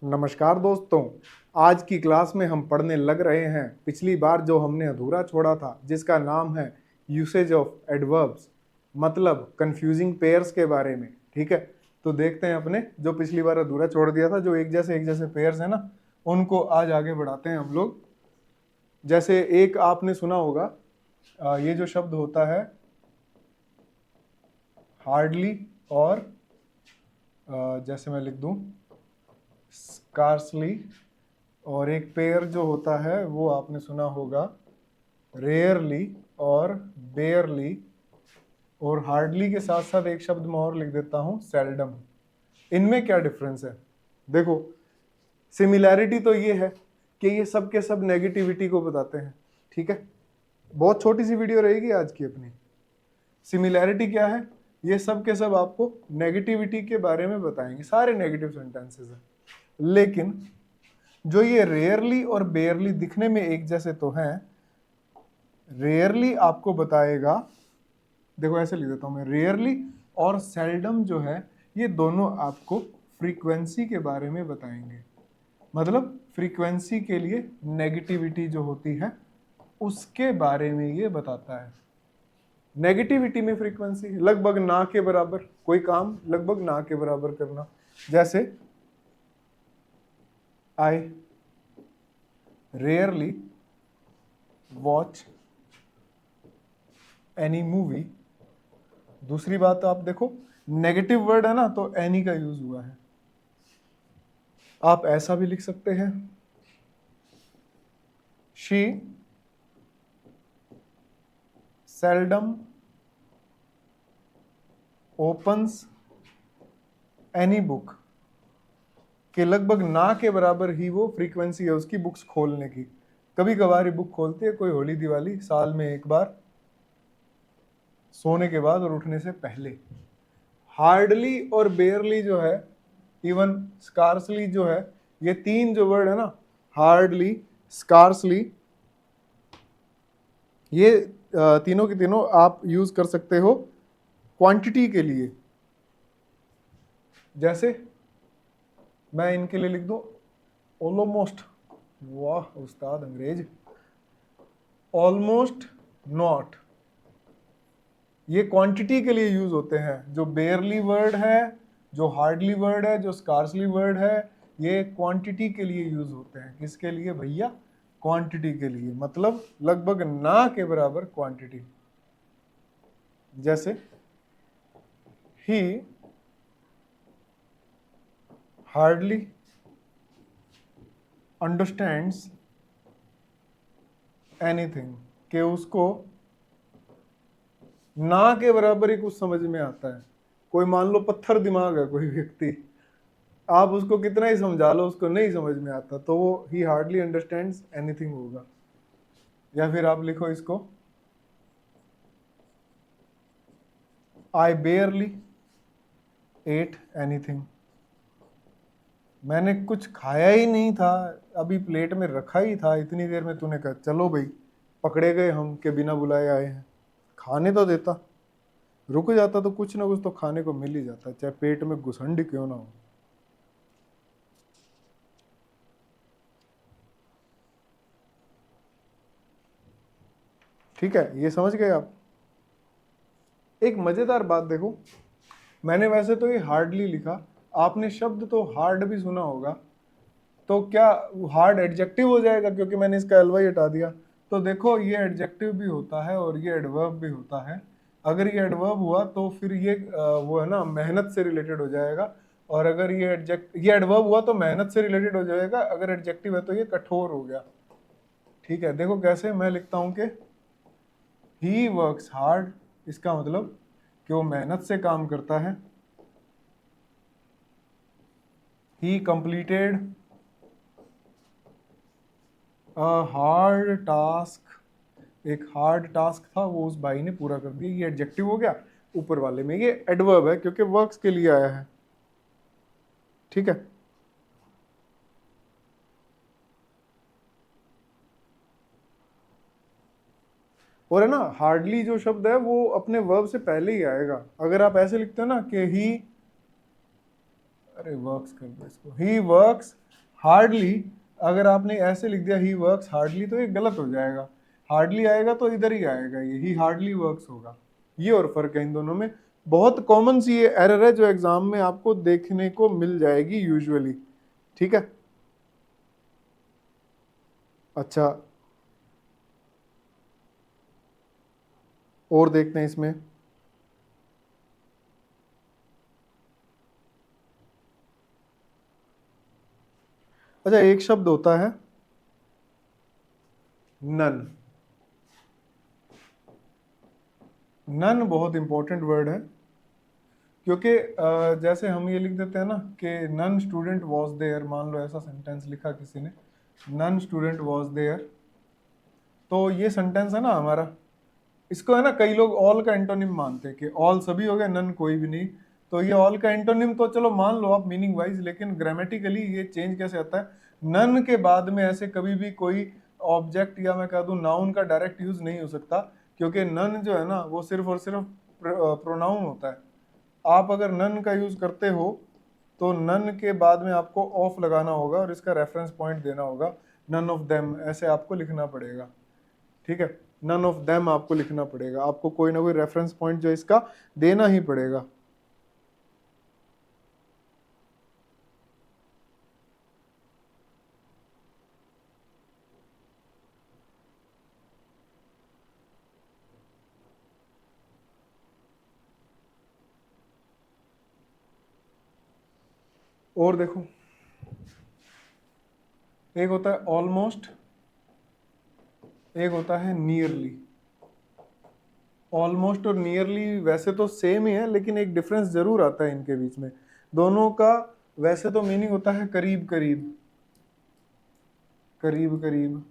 नमस्कार दोस्तों। आज की क्लास में हम पढ़ने लग रहे हैं पिछली बार जो हमने अधूरा छोड़ा था, जिसका नाम है यूसेज ऑफ एडवर्ब्स, मतलब कंफ्यूजिंग पेयर्स के बारे में। ठीक है, तो देखते हैं अपने जो पिछली बार अधूरा छोड़ दिया था, जो एक जैसे पेयर्स है ना, उनको आज आगे बढ़ाते हैं हम लोग। जैसे एक आपने सुना होगा, ये जो शब्द होता है हार्डली, और जैसे मैं लिख दूं स्कार्सली, और एक पेयर जो होता है वो आपने सुना होगा रेयरली और बेयरली, और हार्डली के साथ साथ एक शब्द मैं और लिख देता हूं सेल्डम। इनमें क्या डिफरेंस है? देखो, सिमिलैरिटी तो ये है कि ये सब के सब नेगेटिविटी को बताते हैं। ठीक है, बहुत छोटी सी वीडियो रहेगी आज की अपनी। सिमिलैरिटी क्या है? ये सब के सब आपको नेगेटिविटी के बारे में बताएंगे, सारे नेगेटिव सेंटेंसेस हैं। लेकिन जो ये रेयरली और बेयरली दिखने में एक जैसे तो हैं, रेयरली आपको बताएगा, देखो ऐसे लिख देता हूं मैं, रेयरली और सेल्डम जो है ये दोनों आपको फ्रीक्वेंसी के बारे में बताएंगे। मतलब फ्रीक्वेंसी के लिए नेगेटिविटी जो होती है उसके बारे में ये बताता है। नेगेटिविटी में फ्रीक्वेंसी लगभग ना के बराबर, कोई काम लगभग ना के बराबर करना। जैसे आई रेयरली वॉच एनी मूवी। दूसरी बात आप देखो, नेगेटिव वर्ड है ना, तो एनी का यूज हुआ है। आप ऐसा भी लिख सकते हैं, she seldom opens any book, के लगभग ना के बराबर ही वो फ्रीक्वेंसी है उसकी बुक्स खोलने की। कभी कभार ही बुक खोलती है, कोई होली दिवाली साल में एक बार, सोने के बाद और उठने से पहले। हार्डली और बेयरली जो है, इवन स्कार्सली जो है, ये तीन जो वर्ड है ना, हार्डली स्कार्सली, ये तीनों के तीनों आप यूज कर सकते हो क्वांटिटी के लिए। जैसे मैं इनके लिए लिख दूं ऑलमोस्ट, वाह उस्ताद अंग्रेज, ऑलमोस्ट नॉट, ये क्वांटिटी के लिए यूज होते हैं। जो बेयरली वर्ड है, जो हार्डली वर्ड है, जो स्कार्सली वर्ड है, ये क्वांटिटी के लिए यूज होते हैं। किसके लिए भैया? क्वांटिटी के लिए, मतलब लगभग ना के बराबर क्वांटिटी। जैसे ही हार्डली अंडरस्टैंड्स एनीथिंग, के उसको ना के बराबर ही कुछ समझ में आता है। कोई मान लो पत्थर दिमाग है कोई व्यक्ति, आप उसको कितना ही समझा लो उसको नहीं समझ में आता, तो वो ही हार्डली अंडरस्टैंड्स एनीथिंग होगा। या फिर आप लिखो इसको, आई बेयरली एट एनीथिंग, मैंने कुछ खाया ही नहीं था, अभी प्लेट में रखा ही था, इतनी देर में तूने कहा चलो भाई पकड़े गए हम के बिना बुलाए आए हैं, खाने तो देता, रुक जाता तो कुछ ना कुछ तो खाने को मिल ही जाता, चाहे पेट में घुसंडी क्यों ना हो। ठीक है, ये समझ गए आप? एक मजेदार बात देखो, मैंने वैसे तो ये हार्डली लिखा, आपने शब्द तो हार्ड भी सुना होगा, तो क्या हार्ड एडजेक्टिव हो जाएगा क्योंकि मैंने इसका एलवाई हटा दिया? तो देखो, ये एडजेक्टिव भी होता है और ये एडवर्ब भी होता है। अगर ये एडवर्ब हुआ तो फिर ये वो है ना, मेहनत से रिलेटेड हो जाएगा, और अगर ये एडवर्ब हुआ तो मेहनत से रिलेटेड हो जाएगा, अगर एडजेक्टिव है तो ये कठोर हो गया। ठीक है, देखो कैसे मैं लिखता हूं कि ही वर्क्स हार्ड, इसका मतलब कि वो मेहनत से काम करता है। ही कंप्लीटेड अ हार्ड टास्क, एक हार्ड टास्क था वो उस भाई ने पूरा कर दिया, ये एडजेक्टिव हो गया। ऊपर वाले में ये एडवर्ब है क्योंकि वर्क्स के लिए आया है। ठीक है, और है ना, हार्डली जो शब्द है वो अपने वर्ब से पहले ही आएगा। अगर आप ऐसे लिखते हो ना कि ही, अरे वर्क्स कर दो इसको, ही वर्क्स हार्डली अगर आपने ऐसे लिख दिया ही वर्क्स हार्डली तो ये गलत हो जाएगा, हार्डली आएगा तो इधर ही आएगा, ये ही हार्डली वर्क्स होगा। ये और फर्क है इन दोनों में। बहुत कॉमन सी ये एरर है जो एग्जाम में आपको देखने को मिल जाएगी यूजुअली। ठीक है, अच्छा और देखते हैं इसमें। अच्छा, एक शब्द होता है नन। नन बहुत इंपॉर्टेंट वर्ड है, क्योंकि जैसे हम ये लिख देते हैं ना कि नन स्टूडेंट वॉज देयर, मान लो ऐसा सेंटेंस लिखा किसी ने, नन स्टूडेंट वॉज देयर, तो ये सेंटेंस है ना हमारा, इसको है ना कई लोग ऑल का एंटोनिम मानते हैं कि ऑल सभी हो गया, नन कोई भी नहीं। तो ये ऑल का एंटोनिम तो चलो मान लो आप मीनिंग वाइज, लेकिन ग्रामेटिकली ये चेंज कैसे आता है? नन के बाद में ऐसे कभी भी कोई ऑब्जेक्ट या मैं कह दूं नाउन का डायरेक्ट यूज नहीं हो सकता, क्योंकि नन जो है ना वो सिर्फ और सिर्फ प्रोनाउन होता है। आप अगर नन का यूज करते हो तो नन के बाद में आपको ऑफ लगाना होगा और इसका रेफरेंस पॉइंट देना होगा, नन ऑफ देम ऐसे आपको लिखना पड़ेगा। ठीक है, नन ऑफ देम आपको लिखना पड़ेगा, आपको कोई ना कोई रेफरेंस पॉइंट जो इसका देना ही पड़ेगा। और देखो, एक होता है ऑलमोस्ट, एक होता है नियरली। ऑलमोस्ट और नियरली वैसे तो सेम ही है, लेकिन एक डिफरेंस जरूर आता है इनके बीच में। दोनों का वैसे तो मीनिंग होता है करीब करीब, करीब करीब,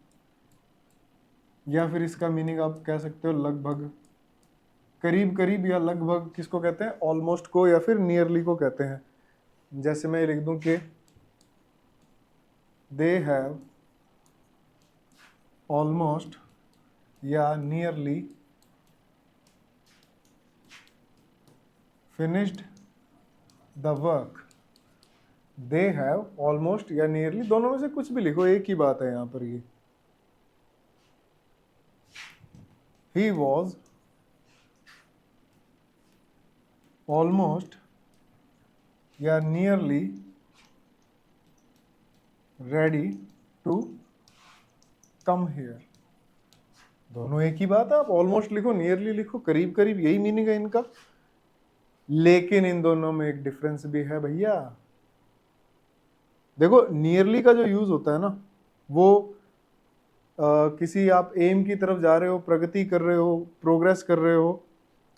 या फिर इसका मीनिंग आप कह सकते हो लगभग। करीब करीब या लगभग किसको कहते हैं? ऑलमोस्ट को या फिर नियरली को कहते हैं। जैसे मैं लिख दूं कि दे हैव ऑलमोस्ट या nearly finished the work. They have almost या नियरली, दोनों में से कुछ भी लिखो, एक ही बात है यहां पर। ये ही वॉज ऑलमोस्ट या nearly ready to come here. दोनों एक ही बात है, आप ऑलमोस्ट लिखो नियरली लिखो करीब करीब, यही मीनिंग है इनका। लेकिन इन दोनों में एक डिफरेंस भी है भैया। देखो नियरली का जो यूज होता है ना वो किसी आप एम की तरफ जा रहे हो, प्रगति कर रहे हो, प्रोग्रेस कर रहे हो,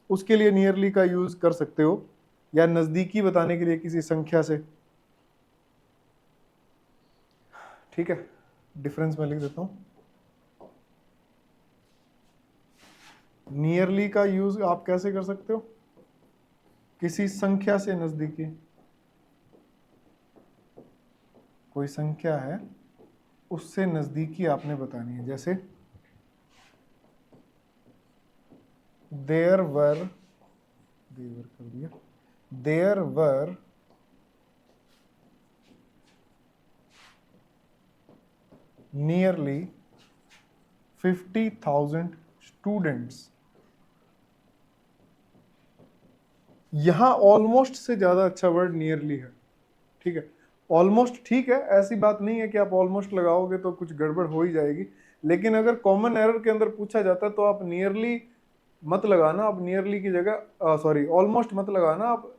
उसके लिए नियरली का यूज कर सकते हो, या नजदीकी बताने के लिए किसी संख्या से। ठीक है, डिफरेंस मैं लिख देता हूं। नियरली का यूज आप कैसे कर सकते हो? किसी संख्या से नजदीकी, कोई संख्या है उससे नजदीकी आपने बतानी है। जैसे देयर वर कर दिया, देयर वर नियरली 50,000 स्टूडेंट्स। यहां ऑलमोस्ट से ज्यादा अच्छा वर्ड नियरली है। ठीक है, ऑलमोस्ट ठीक है, ऐसी बात नहीं है कि आप ऑलमोस्ट लगाओगे तो कुछ गड़बड़ हो ही जाएगी, लेकिन अगर कॉमन एरर के अंदर पूछा जाता है तो आप नियरली मत लगाना, आप नियरली की जगह सॉरी ऑलमोस्ट मत लगाना, आप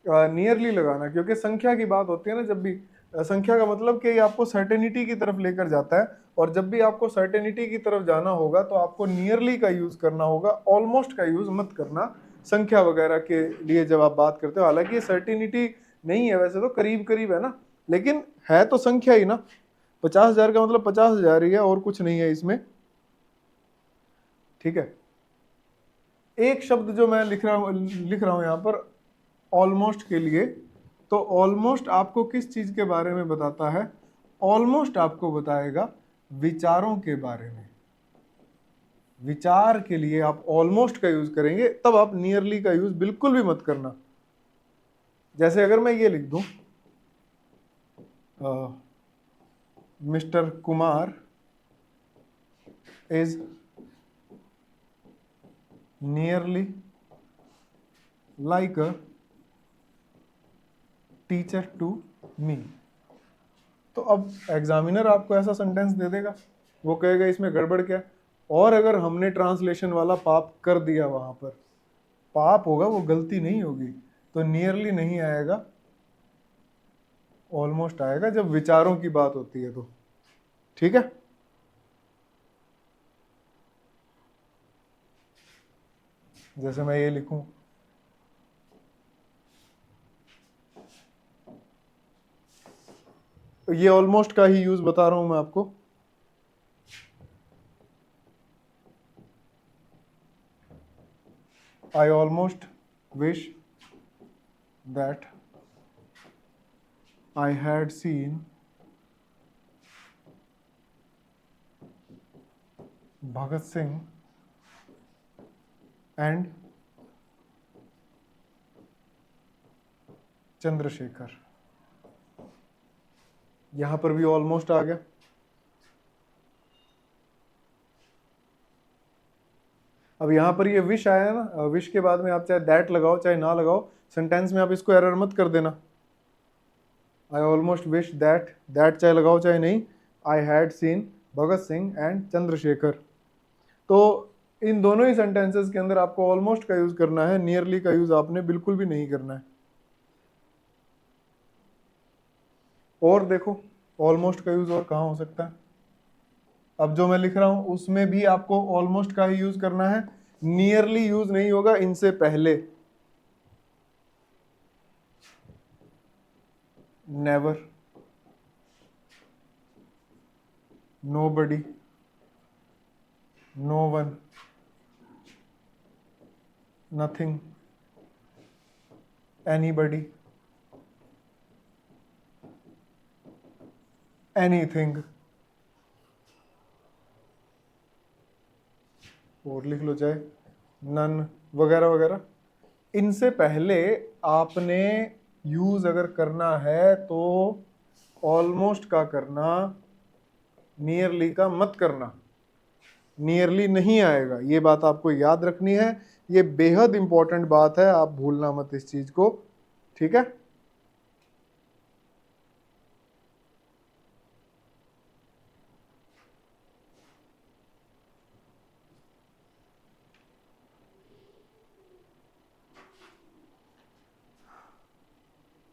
नियरली लगाना, क्योंकि संख्या की बात होती है ना जब भी। संख्या का मतलब कि ये आपको सर्टेनिटी की तरफ लेकर जाता है, और जब भी आपको सर्टेनिटी की तरफ जाना होगा तो आपको नियरली का यूज करना होगा, ऑलमोस्ट का यूज मत करना संख्या वगैरह के लिए जब आप बात करते हो। हालांकि ये सर्टेनिटी नहीं है, वैसे तो करीब करीब है ना, लेकिन है तो संख्या ही ना। 50,000 का मतलब 50,000 ही है, और कुछ नहीं है इसमें। ठीक है, एक शब्द जो मैं लिख रहा हूं यहां पर ऑलमोस्ट के लिए, तो ऑलमोस्ट आपको किस चीज के बारे में बताता है? ऑलमोस्ट आपको बताएगा विचारों के बारे में। विचार के लिए आप ऑलमोस्ट का यूज करेंगे, तब आप नियरली का यूज बिल्कुल भी मत करना। जैसे अगर मैं ये लिख दूं mister Kumar is nearly like a teacher to me. तो अब एग्जामिनर आपको ऐसा सेंटेंस दे देगा, वो कहेगा इसमें गड़बड़ क्या है। और अगर हमने ट्रांसलेशन वाला पाप कर दिया, वहां पर पाप होगा, वो गलती नहीं होगी, तो नियरली नहीं आएगा, ऑलमोस्ट आएगा जब विचारों की बात होती है तो। ठीक है, जैसे मैं ये लिखूं, ये ऑलमोस्ट का ही यूज बता रहा हूं मैं आपको। I almost wish that I had seen Bhagat Singh and Chandrashekhar. यहां पर भी ऑलमोस्ट आ गया। अब यहां पर ये विश आया ना, विश के बाद में आप चाहे दैट लगाओ चाहे ना लगाओ, सेंटेंस में आप इसको एरर मत कर देना। I almost wish that, that चाहे लगाओ चाहे नहीं, I had seen Bhagat Singh and Chandrashekhar. तो इन दोनों ही सेंटेंसेस के अंदर आपको ऑलमोस्ट का यूज करना है, नियरली का यूज आपने बिल्कुल भी नहीं करना है। और देखो ऑलमोस्ट का यूज और कहाँ हो सकता है। अब जो मैं लिख रहा हूं उसमें भी आपको ऑलमोस्ट का ही यूज करना है, नियरली यूज नहीं होगा इनसे पहले। Never, nobody, no one, nothing, anybody, anything, और लिख लो चाहे नन, वगैरह वगैरह। इनसे पहले आपने यूज अगर करना है तो ऑलमोस्ट का करना, नियरली का मत करना। नियरली नहीं आएगा, ये बात आपको याद रखनी है, ये बेहद इंपॉर्टेंट बात है, आप भूलना मत इस चीज को। ठीक है,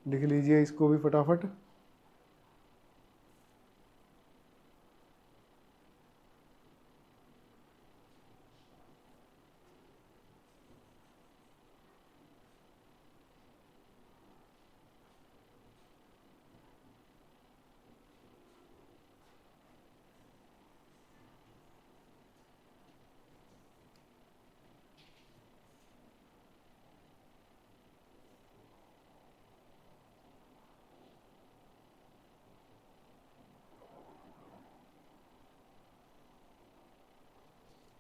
लिख लीजिए इसको भी फटाफट।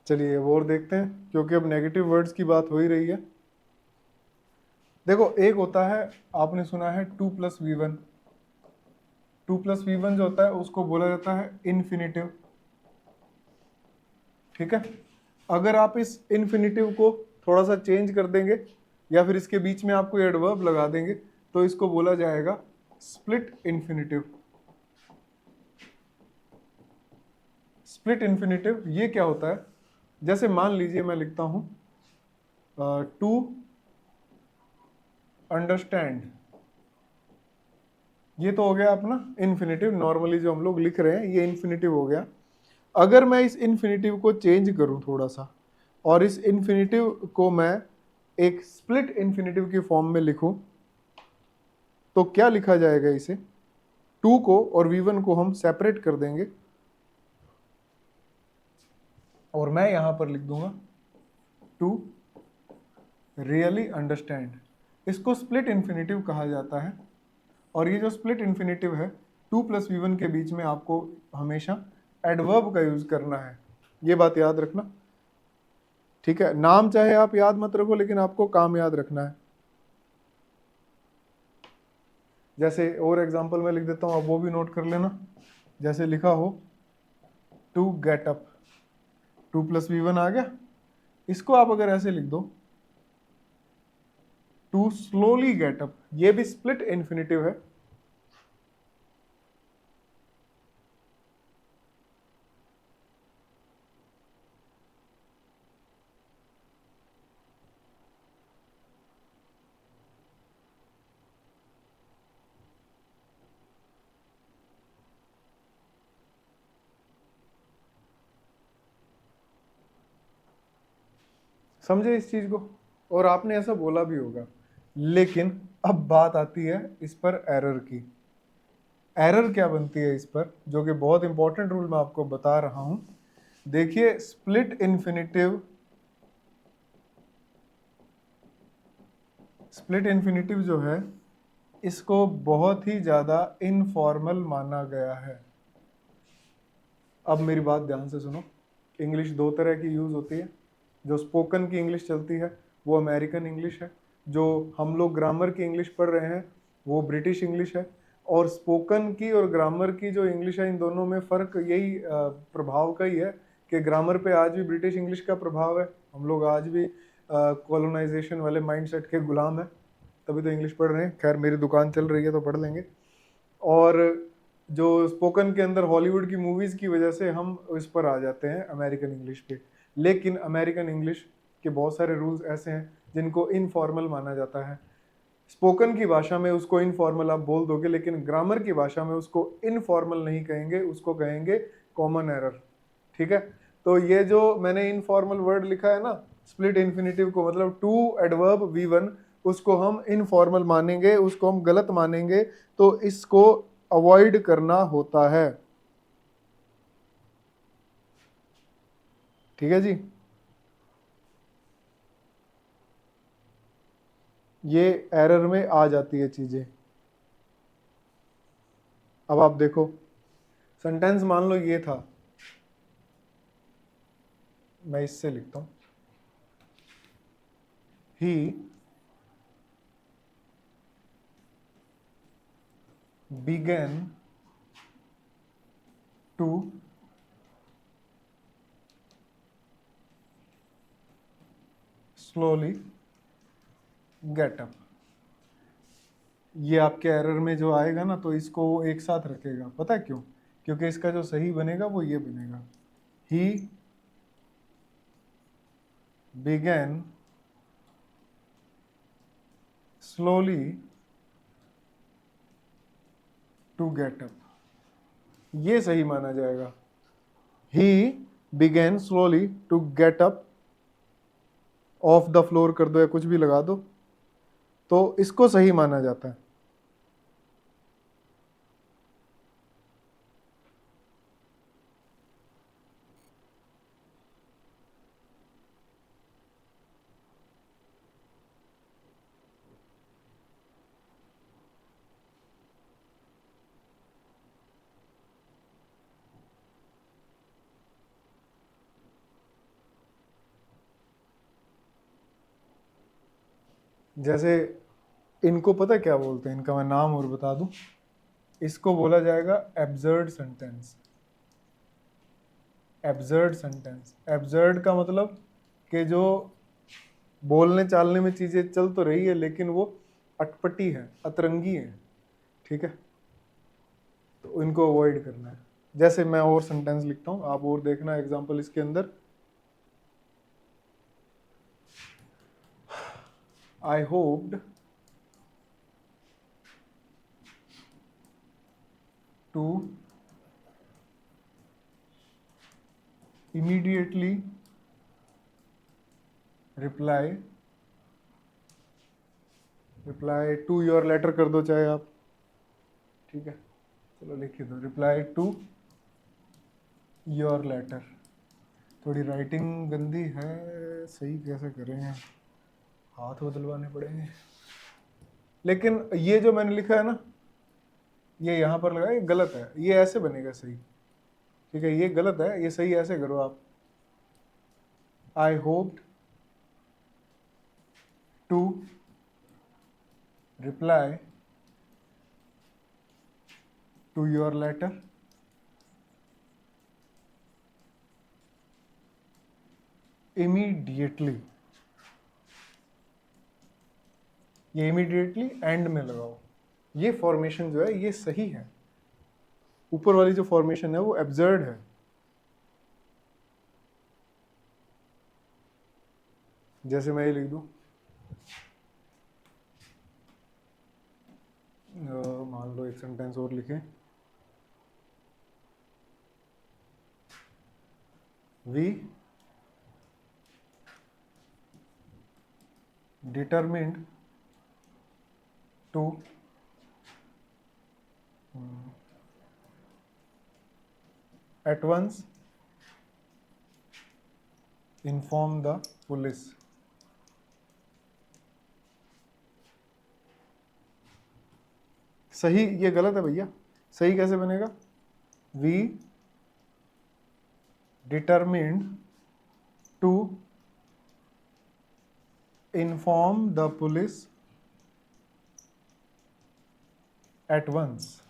चलिए अब और देखते हैं, क्योंकि अब नेगेटिव वर्ड्स की बात हो ही रही है। देखो एक होता है, आपने सुना है 2+V1। 2+V1 जो होता है उसको बोला जाता है इन्फिनिटिव। ठीक है, अगर आप इस इन्फिनिटिव को थोड़ा सा चेंज कर देंगे या फिर इसके बीच में आपको एडवर्ब लगा देंगे तो इसको बोला जाएगा स्प्लिट इन्फिनिटिव। स्प्लिट इन्फिनिटिव ये क्या होता है, जैसे मान लीजिए मैं लिखता हूं टू अंडरस्टैंड, ये तो हो गया अपना इन्फिनिटिव, नॉर्मली जो हम लोग लिख रहे हैं ये इन्फिनिटिव हो गया। अगर मैं इस इन्फिनिटिव को चेंज करूं थोड़ा सा और इस इन्फिनिटिव को मैं एक स्प्लिट इन्फिनिटिव की फॉर्म में लिखूं तो क्या लिखा जाएगा इसे, टू को और V1 को हम सेपरेट कर देंगे और मैं यहां पर लिख दूंगा टू रियली अंडरस्टैंड। इसको स्प्लिट इन्फिनिटिव कहा जाता है। और ये जो स्प्लिट इन्फिनिटिव है 2+V1 के बीच में आपको हमेशा एडवर्ब का यूज करना है, ये बात याद रखना। ठीक है, नाम चाहे आप याद मत रखो लेकिन आपको काम याद रखना है। जैसे और एग्जांपल मैं लिख देता हूं, आप वो भी नोट कर लेना। जैसे लिखा हो टू गेट अप, 2 + V1 आ गया। इसको आप अगर ऐसे लिख दो टू स्लोली गेट अप, ये भी स्प्लिट इन्फिनेटिव है। समझे इस चीज को? और आपने ऐसा बोला भी होगा। लेकिन अब बात आती है इस पर एरर की। एरर क्या बनती है इस पर, जो कि बहुत इंपॉर्टेंट रूल मैं आपको बता रहा हूं। देखिए स्प्लिट इन्फिनेटिव, स्प्लिट इन्फिनेटिव जो है इसको बहुत ही ज़्यादा इनफॉर्मल माना गया है। अब मेरी बात ध्यान से सुनो। इंग्लिश दो तरह की यूज़ होती है। जो स्पोकन की इंग्लिश चलती है वो अमेरिकन इंग्लिश है। जो हम लोग ग्रामर की इंग्लिश पढ़ रहे हैं वो ब्रिटिश इंग्लिश है। और स्पोकन की और ग्रामर की जो इंग्लिश है, इन दोनों में फ़र्क यही प्रभाव का ही है कि ग्रामर पे आज भी ब्रिटिश इंग्लिश का प्रभाव है। हम लोग आज भी कॉलोनाइजेशन वाले माइंडसेट के गुलाम हैं, तभी तो इंग्लिश पढ़ रहे हैं। खैर मेरी दुकान चल रही है तो पढ़ लेंगे। और जो स्पोकन के अंदर हॉलीवुड की मूवीज़ की वजह से हम इस पर आ जाते हैं अमेरिकन इंग्लिश पे। लेकिन अमेरिकन इंग्लिश के बहुत सारे रूल्स ऐसे हैं जिनको इनफॉर्मल माना जाता है। स्पोकन की भाषा में उसको इनफॉर्मल आप बोल दोगे, लेकिन ग्रामर की भाषा में उसको इनफॉर्मल नहीं कहेंगे, उसको कहेंगे कॉमन एरर। ठीक है? तो ये जो मैंने इनफॉर्मल वर्ड लिखा है ना, स्प्लिट इन्फिनेटिव को, मतलब टू एडवर्ब V1, उसको हम इनफॉर्मल मानेंगे, उसको हम गलत मानेंगे, तो इसको अवॉइड करना होता है। ठीक है जी? ये एरर में आ जाती है चीजें। अब आप देखो, सेंटेंस मान लो ये था, मैं इससे लिखता हूं, ही began to slowly get up। ये आपके एरर में जो आएगा ना, तो इसको वो एक साथ रखेगा। पता है क्यों? क्योंकि इसका जो सही बनेगा वो ये बनेगा, ही began slowly to get up, ये सही माना जाएगा। ही began slowly to get up, of the floor कर दो या कुछ भी लगा दो, तो इसको सही माना जाता है। जैसे इनको पता क्या बोलते हैं, इनका मैं नाम और बता दूं। इसको बोला जाएगा absurd sentence. Absurd sentence, absurd का मतलब कि जो बोलने चालने में चीजें चल तो रही है लेकिन वो अटपटी है, अतरंगी है। ठीक है? तो इनको अवॉइड करना है। जैसे मैं और सेंटेंस लिखता हूं, आप और देखना एग्जांपल इसके अंदर। I hoped to immediately reply to your letter कर दो चाहे आप। ठीक है, चलो लिखिए दो, रिप्लाई टू योर लेटर। थोड़ी राइटिंग गंदी है, सही कैसे करें, हाथ बदलवाने पड़ेंगे। लेकिन ये जो मैंने लिखा है ना, ये यहाँ पर लगा, ये गलत है, ये ऐसे बनेगा सही। ठीक है, ये गलत है, ये सही ऐसे करो आप। I hoped to reply to your letter immediately, ये इमीडिएटली एंड में लगाओ। ये फॉर्मेशन जो है ये सही है, ऊपर वाली जो फॉर्मेशन है वो एब्सर्ड है। जैसे मैं ये लिख दूं, मान लो एक सेंटेंस और लिखें, we determined to at once inform the police। सही, ये गलत है भैया, सही कैसे बनेगा? We determined to inform the police at once,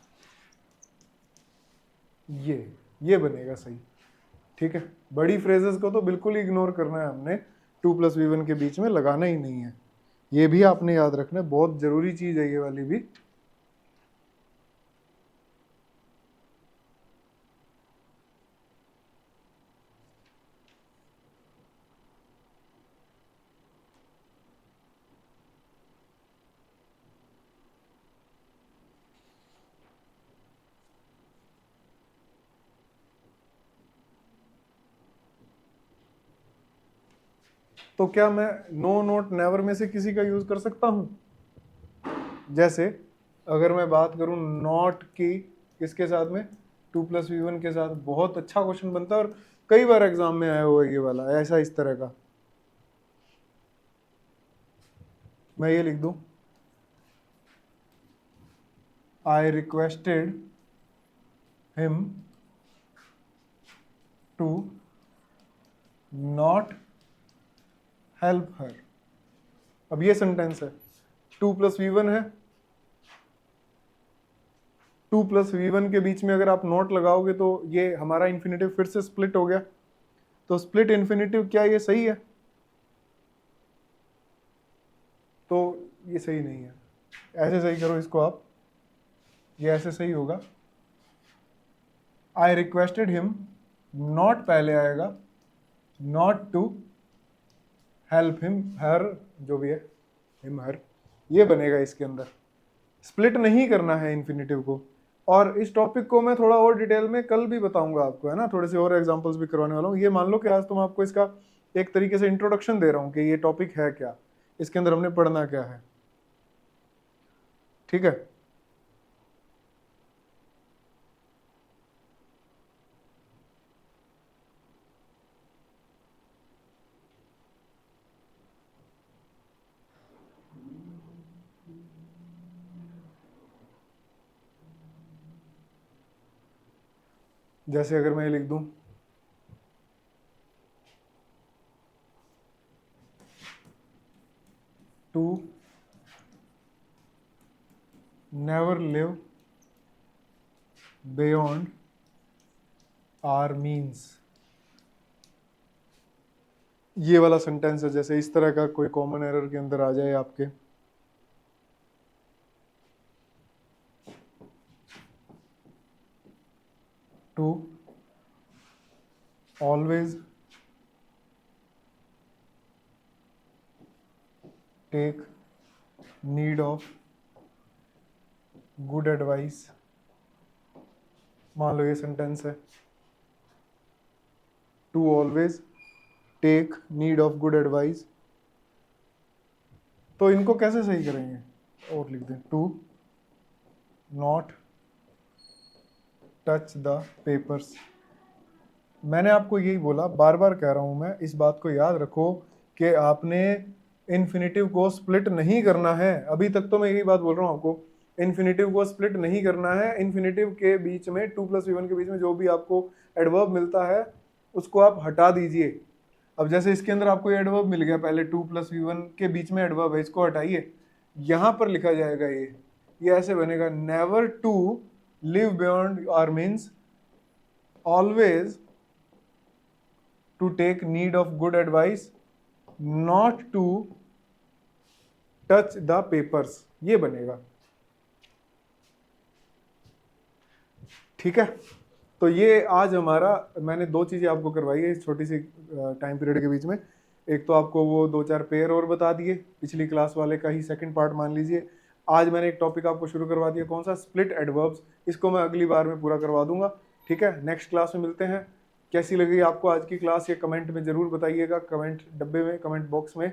ये बनेगा सही। ठीक है, बड़ी फ्रेजेस को तो बिल्कुल ही इग्नोर करना है हमने, 2+v1 के बीच में लगाना ही नहीं है। ये भी आपने याद रखना है, बहुत जरूरी चीज है ये वाली भी। तो क्या मैं नो नोट नेवर में से किसी का यूज कर सकता हूं? जैसे अगर मैं बात करूं नॉट की, किसके साथ में? 2+v1 के साथ। बहुत अच्छा क्वेश्चन बनता है और कई बार एग्जाम में आया हुआ है ये वाला, ऐसा इस तरह का। मैं ये लिख दूं, I requested him to not help her. अब ये सेंटेंस है, 2+v1 है, 2+v1 के बीच में अगर आप नॉट लगाओगे तो ये हमारा इन्फिनेटिव फिर से स्प्लिट हो गया। तो स्प्लिट इन्फिनेटिव, क्या ये सही है? तो ये सही नहीं है, ऐसे सही करो इसको आप, ये ऐसे सही होगा। आई रिक्वेस्टेड हिम, नॉट पहले आएगा, not to help him her, जो भी है, हिम हर, ये बनेगा इसके अंदर। स्प्लिट नहीं करना है इन्फिनेटिव को। और इस टॉपिक को मैं थोड़ा और डिटेल में कल भी बताऊंगा आपको, है ना, थोड़े से और एग्जांपल्स भी करवाने वाला हूँ। ये मान लो कि आज तो मैं आपको इसका एक तरीके से इंट्रोडक्शन दे रहा हूँ कि ये टॉपिक है क्या, इसके अंदर हमने पढ़ना क्या है। ठीक है, जैसे अगर मैं लिख दूं, to never live beyond our means, ये वाला सेंटेंस है। जैसे इस तरह का कोई कॉमन एरर के अंदर आ जाए आपके, to always take need of good advice, मान लो ये सेंटेंस है, to always take need of good advice. तो इनको कैसे सही करेंगे? और लिख दें, to not touch the papers. मैंने आपको यही बोला, बार बार कह रहा हूं मैं, इस बात को याद रखो कि आपने इन्फिनेटिव को स्प्लिट नहीं करना है। अभी तक तो मैं यही बात बोल रहा हूं आपको, इन्फिनेटिव को स्प्लिट नहीं करना है। इन्फिनेटिव के बीच में, 2+v1 के बीच में जो भी आपको एडवर्ब मिलता है उसको आप हटा दीजिए। अब जैसे इसके अंदर आपको एडवर्ब मिल गया, पहले 2+v1 के बीच में एडवर्ब है, इसको हटाइए, यहां पर लिखा जाएगा ये ऐसे बनेगा, never to live beyond our means always to take need of good advice, not to touch the papers, ये बनेगा। ठीक है, तो ये आज हमारा, मैंने दो चीज़ें आपको करवाई है इस छोटी सी टाइम पीरियड के बीच में। एक तो आपको वो 2-4 पेयर और बता दिए, पिछली क्लास वाले का ही सेकंड पार्ट मान लीजिए। आज मैंने एक टॉपिक आपको शुरू करवा दिया, कौन सा, स्प्लिट एडवर्ब्स। इसको मैं अगली बार में पूरा करवा दूंगा। ठीक है, नेक्स्ट क्लास में मिलते हैं। कैसी लगी आपको आज की क्लास, ये कमेंट में ज़रूर बताइएगा, कमेंट डब्बे में, कमेंट बॉक्स में।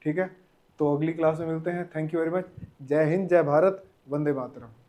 ठीक है, तो अगली क्लास में मिलते हैं। Thank you very much. जय हिंद, जय भारत, वंदे मातरम।